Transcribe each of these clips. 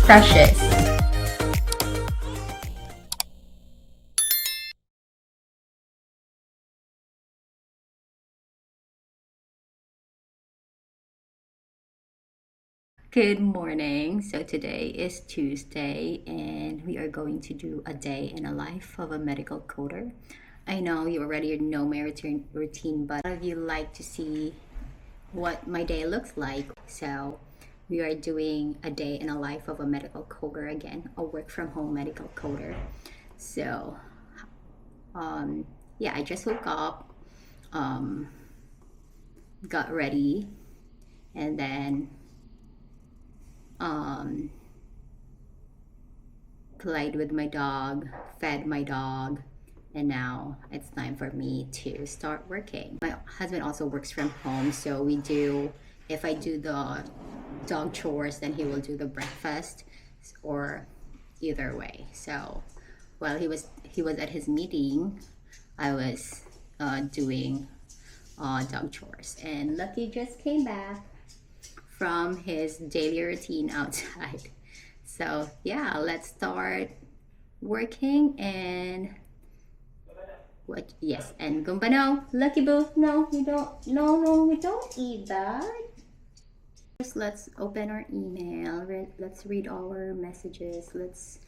Precious. Good morning. So today is Tuesday and we are going to do a day in a life of a medical coder. I know you already know my routine, but a lot of you like to see what my day looks like. So we are doing a day in a life of a medical coder again, a work from home medical coder. So yeah, I just woke up, got ready, and then played with my dog, fed my dog, and now it's time for me to start working. My husband also works from home, so if I do the dog chores, then he will do the breakfast, or either way. So while he was at his meeting, I was doing dog chores, and Lucky just came back from his daily routine outside. So yeah, let's start working. And what? Yes, and Goomba, no, Lucky Boo, no, you don't, no, you don't eat that. First, let's open our email. Let's read all our messages. Let's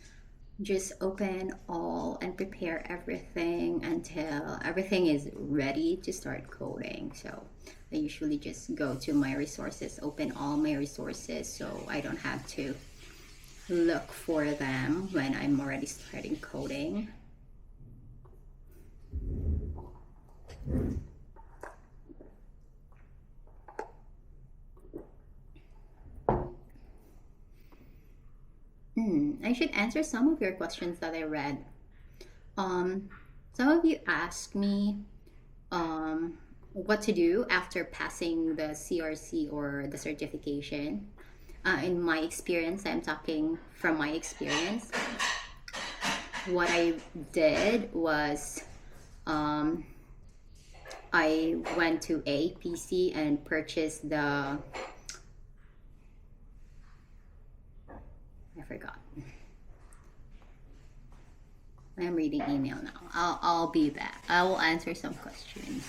just open all and prepare everything until everything is ready to start coding. So I usually just go to my resources, open all my resources, so I don't have to look for them when I'm already starting coding. I should answer some of your questions that I read. Some of you asked me what to do after passing the CRC or the certification. In my experience, I'm talking from my experience. What I did was I went to APC and purchased I forgot. I'm reading email now. I'll be back. I will answer some questions.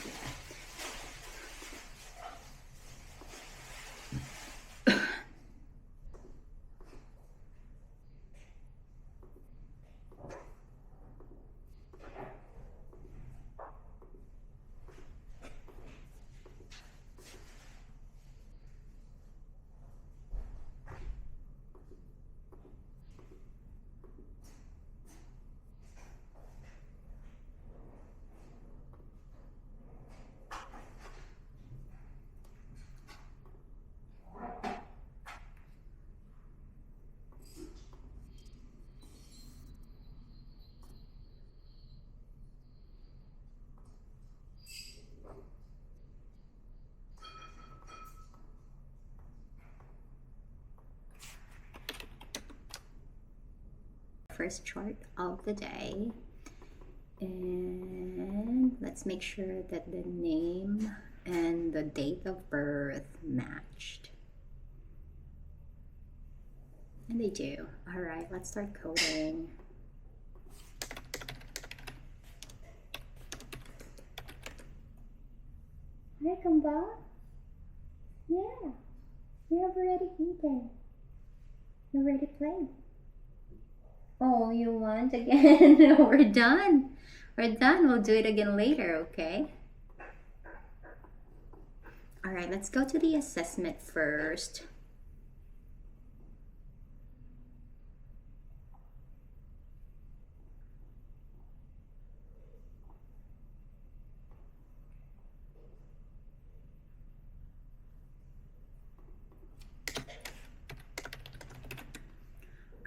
First chart of the day, and let's make sure that the name and the date of birth matched, and they do. All right, let's start coding. Hi, Kumba. Yeah, you have already eaten. You already played. Oh, you want again? We're done. We're done. We'll do it again later, okay? All right, let's go to the assessment first.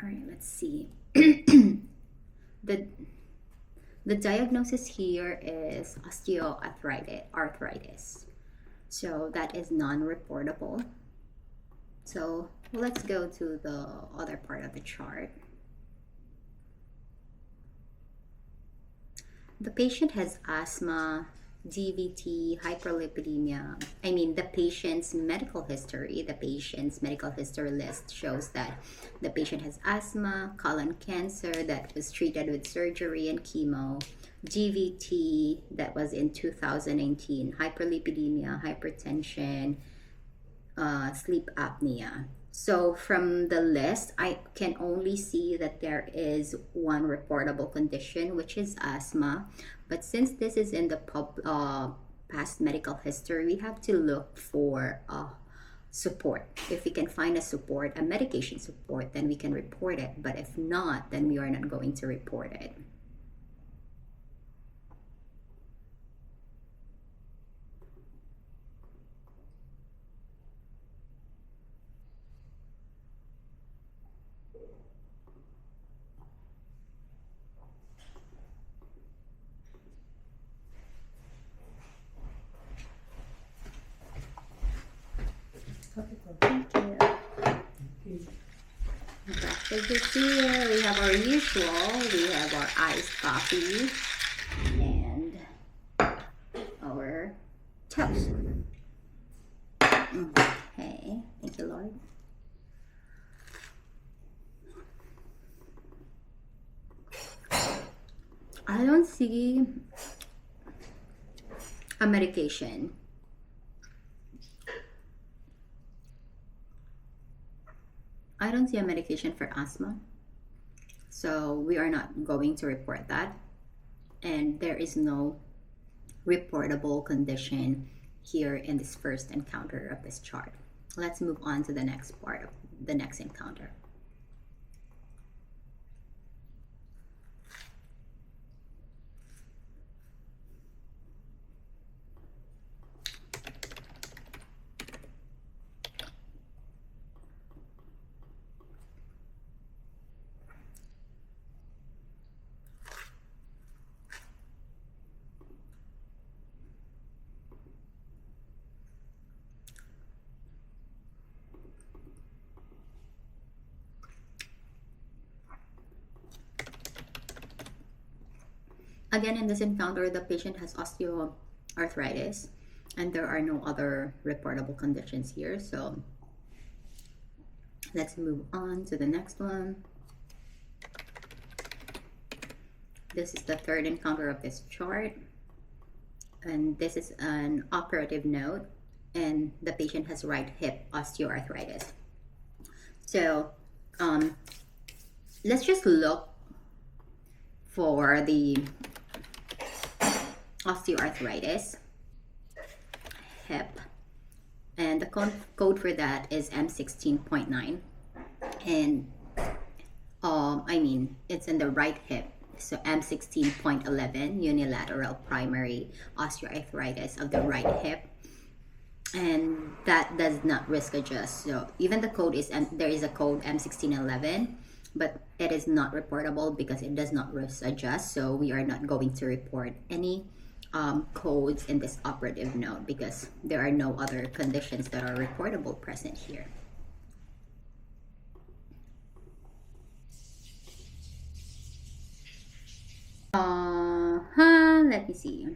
All right, let's see. The diagnosis here is osteoarthritis. So that is non-reportable. So let's go to the other part of the chart. The patient has asthma, DVT, hyperlipidemia. I mean, the patient's medical history. The patient's medical history list shows that the patient has asthma, colon cancer that was treated with surgery and chemo, DVT that was in 2019, hyperlipidemia, hypertension, sleep apnea. So from the list, I can only see that there is one reportable condition, which is asthma. But since this is in the past medical history, we have to look for support. If we can find a support, a medication support, then we can report it. But if not, then we are not going to report it. Thank you. Breakfast is here. We have our usual. We have our iced coffee and our toast. Okay. Thank you, Lord. I don't see a medication. I don't see a medication for asthma, so we are not going to report that. And there is no reportable condition here in this first encounter of this chart. Let's move on to the next part of the next encounter. Again, in this encounter, the patient has osteoarthritis, and there are no other reportable conditions here. So let's move on to the next one. This is the third encounter of this chart, and this is an operative note, and the patient has right hip osteoarthritis. So let's just look for the osteoarthritis hip, and the code for that is M16.9, and I mean, it's in the right hip, so M16.11, unilateral primary osteoarthritis of the right hip, and that does not risk adjust. So even the code is there is a code M1611, but it is not reportable because it does not risk adjust. So we are not going to report any codes in this operative note because there are no other conditions that are reportable present here. Let me see.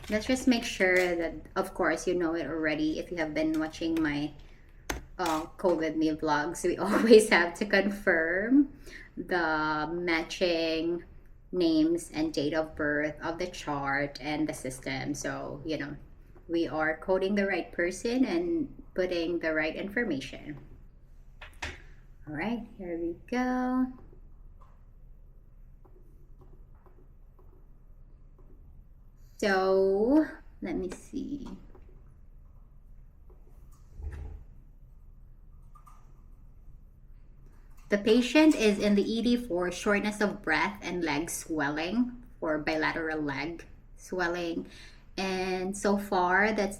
Let's just make sure that, of course, you know it already. If you have been watching my Code with Me vlogs, we always have to confirm the matching names and date of birth of the chart and the system. So, you know, we are coding the right person and putting the right information. All right, here we go. So let me see. The patient is in the ED for shortness of breath and leg swelling, or bilateral leg swelling. And so far, those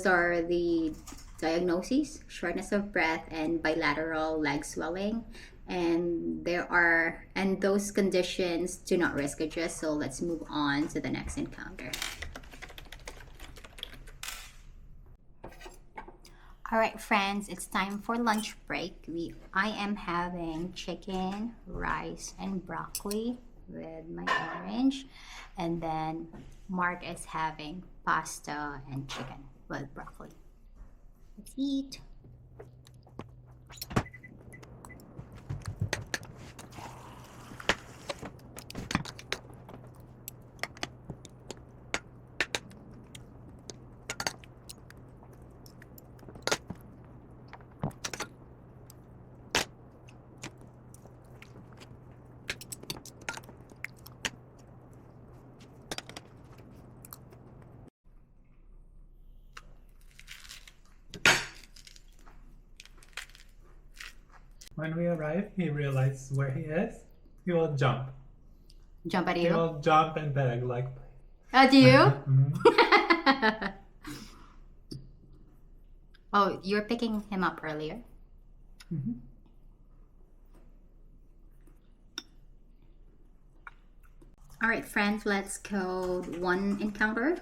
are the diagnoses: shortness of breath and bilateral leg swelling. And those conditions do not risk adjust. So let's move on to the next encounter. All right, friends, it's time for lunch break. I am having chicken, rice, and broccoli. with my orange. And then Mark is having pasta and chicken with broccoli. Let's eat. When we arrive, he realizes where he is. He will jump. Jump at He you? will jump and beg like. At you? Mhm. Oh, you're picking him up earlier? Mhm. All right, friends, let's code one encounter.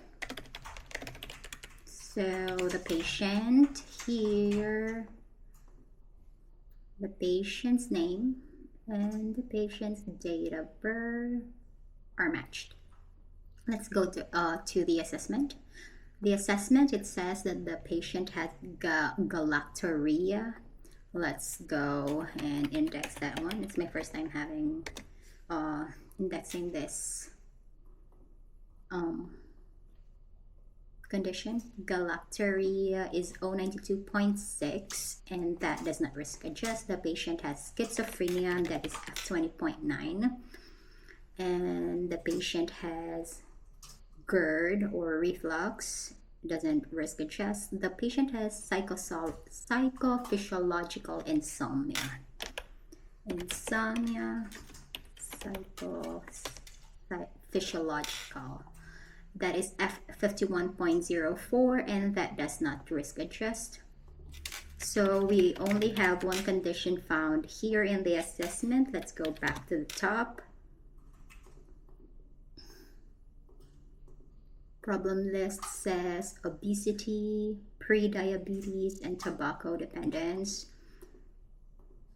So the patient here, the patient's name and the patient's date of birth are matched. Let's go to the assessment. The assessment, it says that the patient has galactorrhea. Let's go and index that one. It's my first time having indexing this condition. Galactorrhea is 092.6 and that does not risk adjust. The patient has schizophrenia, that is F20.9, and the patient has GERD or reflux, doesn't risk adjust. The patient has psychophysiological insomnia. Psychophysiological, that is F51.04, and that does not risk adjust. So we only have one condition found here in the assessment. Let's go back to the top. Problem list says obesity, pre-diabetes, and tobacco dependence.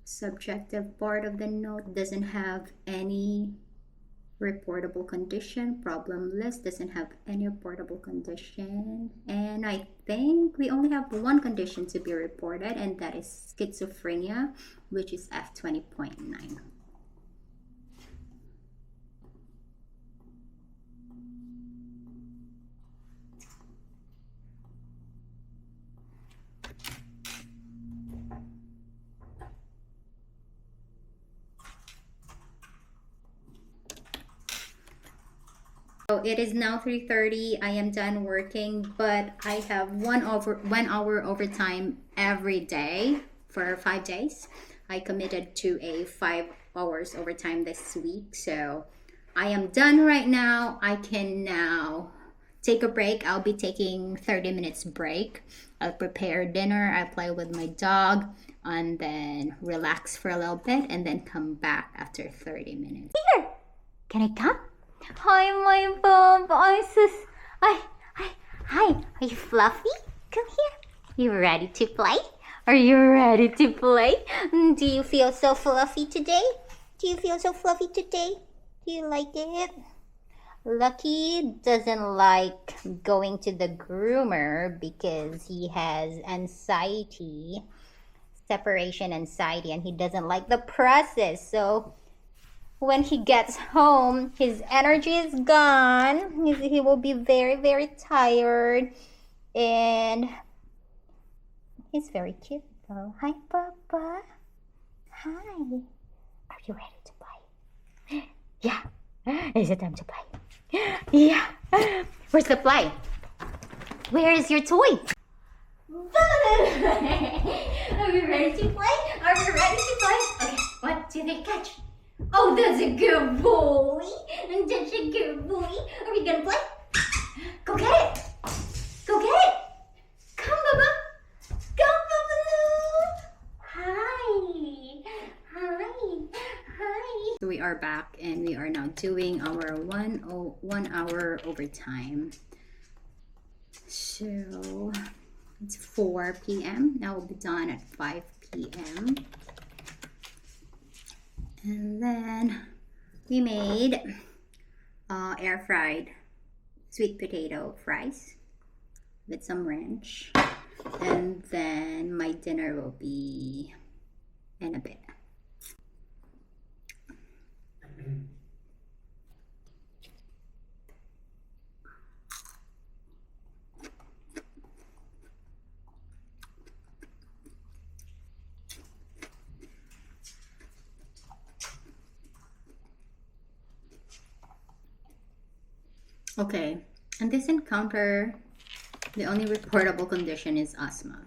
Subjective part of the note doesn't have any reportable condition. Problem list doesn't have any reportable condition. And I think we only have one condition to be reported, and that is schizophrenia, which is F20.9. So it is now 3:30. I am done working, but I have 1 hour overtime every day for 5 days. I committed to a 5 hours overtime this week, so I am done right now. I can now take a break. I'll be taking 30 minutes break. I'll prepare dinner, I'll play with my dog, and then relax for a little bit, and then come back after 30 minutes. Here! Can I come? Hi, my bub. Hi. Are you fluffy? Come here. You ready to play? Are you ready to play? Do you feel so fluffy today? Do you feel so fluffy today? Do you like it? Lucky doesn't like going to the groomer because he has anxiety, separation anxiety, and he doesn't like the process. So when he gets home, his energy is gone. He will be very, very tired. And he's very cute though. Hi, Papa. Hi. Are you ready to play? Yeah. Is it time to play? Yeah. Where's the play? Where is your toy? Are we ready to play? Are we ready to play? Okay, 1, 2, 3, catch. Oh, that's a good boy. That's a good boy. Are we gonna play? Go get it. Go get it. Come, Bubba. Come, Bubba. Hi. So we are back and we are now doing our 1 hour overtime. So it's 4 p.m. Now we'll be done at 5 p.m. And then We made air fried sweet potato fries with some ranch, and then my dinner will be in a bit. Okay, in this encounter, the only reportable condition is asthma.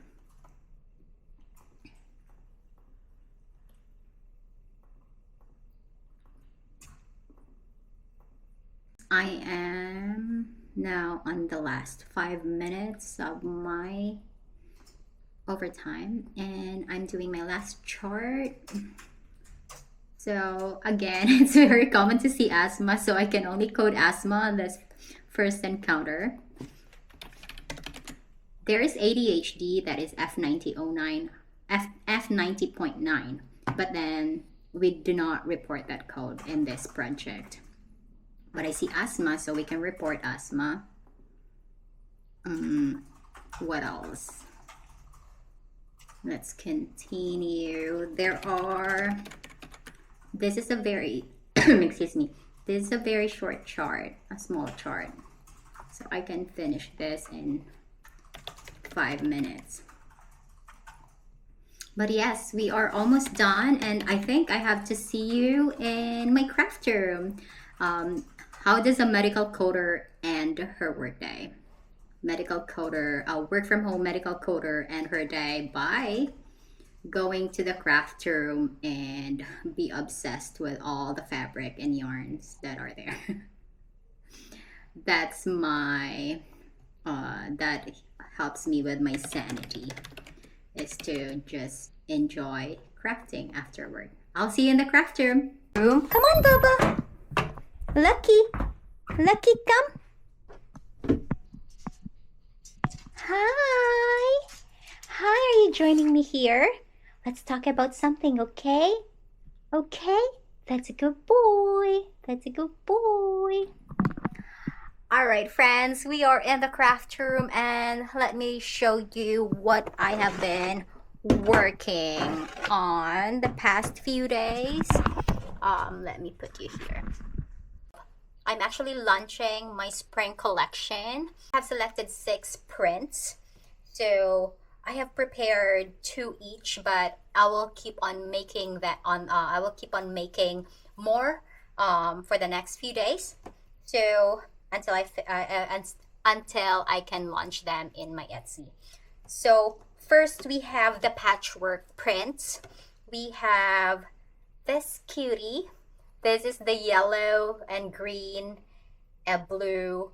I am now on the last 5 minutes of my overtime, and I'm doing my last chart. So again, it's very common to see asthma, so I can only code asthma on this first encounter. There is ADHD that is F9009, F90.9, but then we do not report that code in this project. But I see asthma, so we can report asthma. What else? Let's continue. This is a very, excuse me, this is a very short chart, a small chart. So I can finish this in 5 minutes. But yes, we are almost done, and I think I have to see you in my craft room. How does a medical coder end her workday? Medical coder, work from home medical coder end her day by going to the craft room and be obsessed with all the fabric and yarns that are there. That's my, that helps me with my sanity, is to just enjoy crafting after work. I'll see you in the craft room. Come on, Bubba. Lucky, come. Hi. Hi, are you joining me here? Let's talk about something, okay? Okay? That's a good boy. That's a good boy. All right, friends, we are in the craft room, and let me show you what I have been working on the past few days. Let me put you here. I'm actually launching my spring collection. I have selected 6 prints. So I have prepared 2 each, but I will keep on making that I will keep on making more for the next few days. So until I can launch them in my Etsy. So first we have the patchwork prints. We have this cutie. This is the yellow and green and blue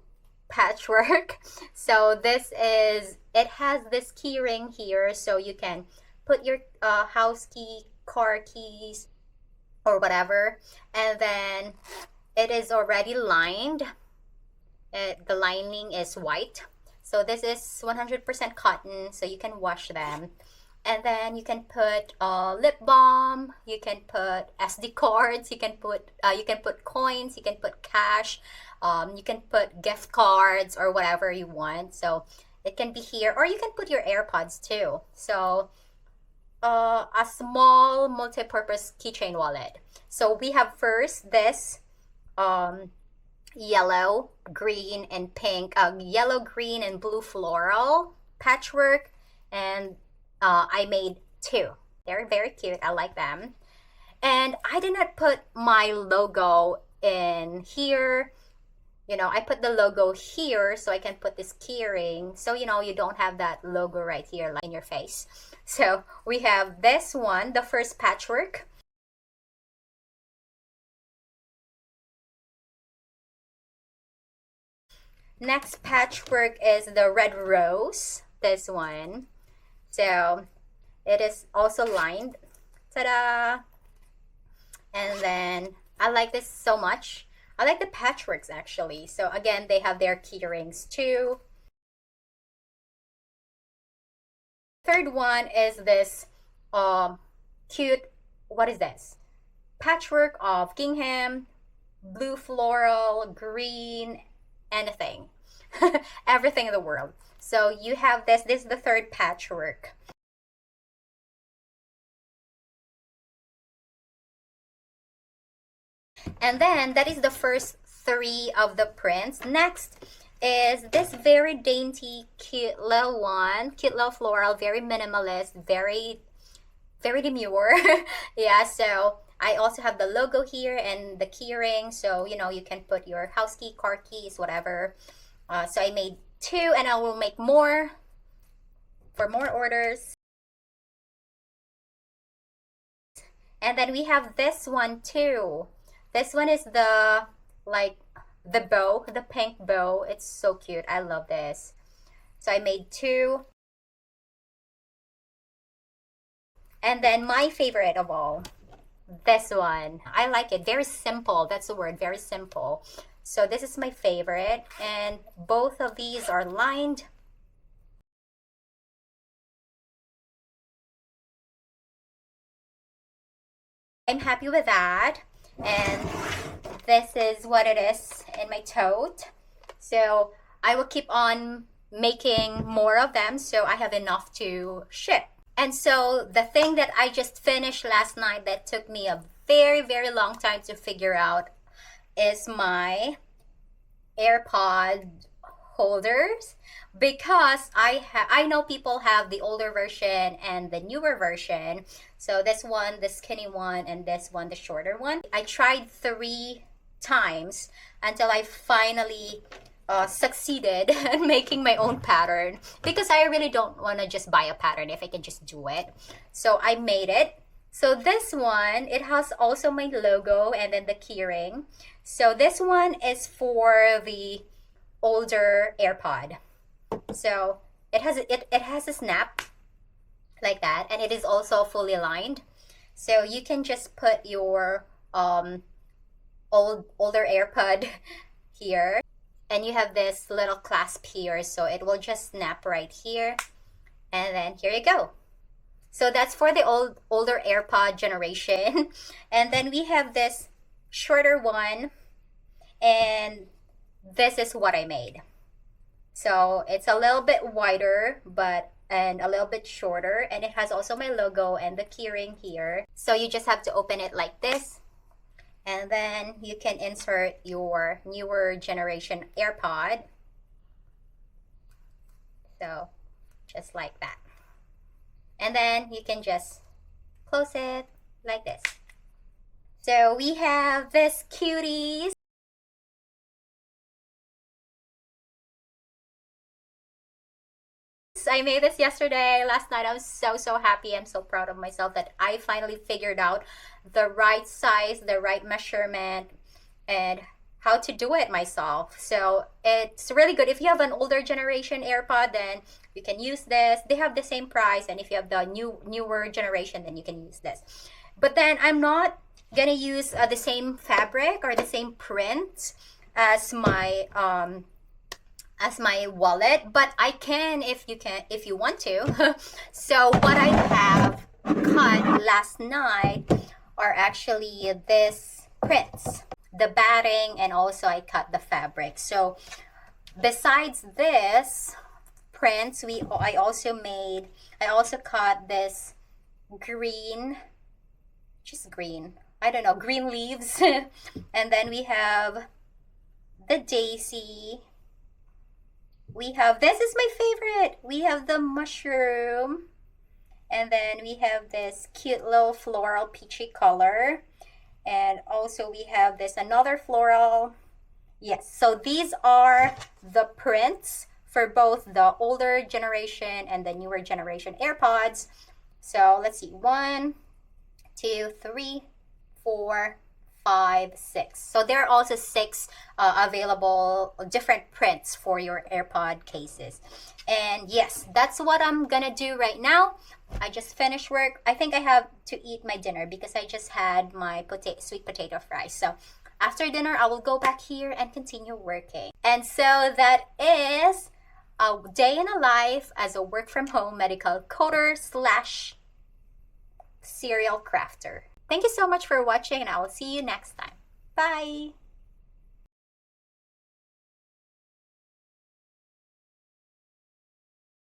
patchwork. So it has this key ring here, so you can put your house key, car keys, or whatever. And then it is already lined. The lining is white. So this is 100% cotton, so you can wash them. And then you can put lip balm, you can put SD cards, you can put coins, you can put cash, you can put gift cards or whatever you want. So it can be here, or you can put your AirPods too. So a small multi-purpose keychain wallet. So we have first this yellow, green, and pink, yellow, green, and blue floral patchwork, and I made 2. They're very cute. I like them. And I did not put my logo in here. You know, I put the logo here so I can put this keyring. So, you know, you don't have that logo right here like in your face. So we have this one, the first patchwork. Next patchwork is the red rose, this one. So it is also lined. Ta-da! And then I like this so much. I like the patchworks actually. So again, they have their key rings too. Third one is this cute, what is this? Patchwork of gingham, blue floral, green, anything. Everything in the world. So you have this is the third patchwork. And then that is the first three of the prints. Next is this very dainty, cute little one, cute little floral, very minimalist, very demure. Yeah, so I also have the logo here and the keyring, so you know you can put your house key, car keys, whatever. So I made two, and I will make more for more orders. And then we have this one too. This one is the bow, the pink bow. It's so cute. I love this. So I made two. And then my favorite of all, this one. I like it. Very simple. That's the word. Very simple. So this is my favorite. And both of these are lined. I'm happy with that. And this is what it is in my tote. So I will keep on making more of them so I have enough to ship. And so the thing that I just finished last night that took me a very long time to figure out is my AirPod holders, because I know people have the older version and the newer version. So this one, the skinny one, and this one, the shorter one. I tried 3 times until I finally succeeded in making my own pattern, because I really don't want to just buy a pattern if I can just do it. So I made it. So this one, it has also my logo and then the keyring. So this one is for the older AirPod. So it has a snap like that, and it is also fully lined. So you can just put your older AirPod here, and you have this little clasp here, so it will just snap right here, and then here you go. So that's for the older AirPod generation. And then we have this shorter one, and this is what I made. So it's a little bit wider, and a little bit shorter, and it has also my logo and the keyring here. So you just have to open it like this, and then you can insert your newer generation AirPod. So just like that. And then you can just close it like this. So we have this cuties. I made this yesterday, last night. I was so happy. I'm so proud of myself that I finally figured out the right size, the right measurement, and how to do it myself. So it's really good. If you have an older generation AirPod, then you can use this. They have the same price, and if you have the newer generation, then you can use this. But then I'm not gonna use the same fabric or the same print as my wallet, but I can if you want to. So what I have cut last night are actually this prints, the batting, and also I cut the fabric. So besides this prints, I also cut this green, just green, I don't know, green leaves. And then we have the daisy. We have, this is my favorite, we have the mushroom, and then we have this cute little floral peachy color, and also we have this another floral. Yes, so these are the prints for both the older generation and the newer generation AirPods. So let's see, 1, 2, 3, 4, 5, 6. So there are also 6 available different prints for your AirPod cases. And yes, that's what I'm gonna do right now. I just finished work. I think I have to eat my dinner because I just had my sweet potato fries. So after dinner, I will go back here and continue working. And so that is a day in a life as a work from home medical coder / serial crafter. Thank you so much for watching, and I will see you next time. Bye!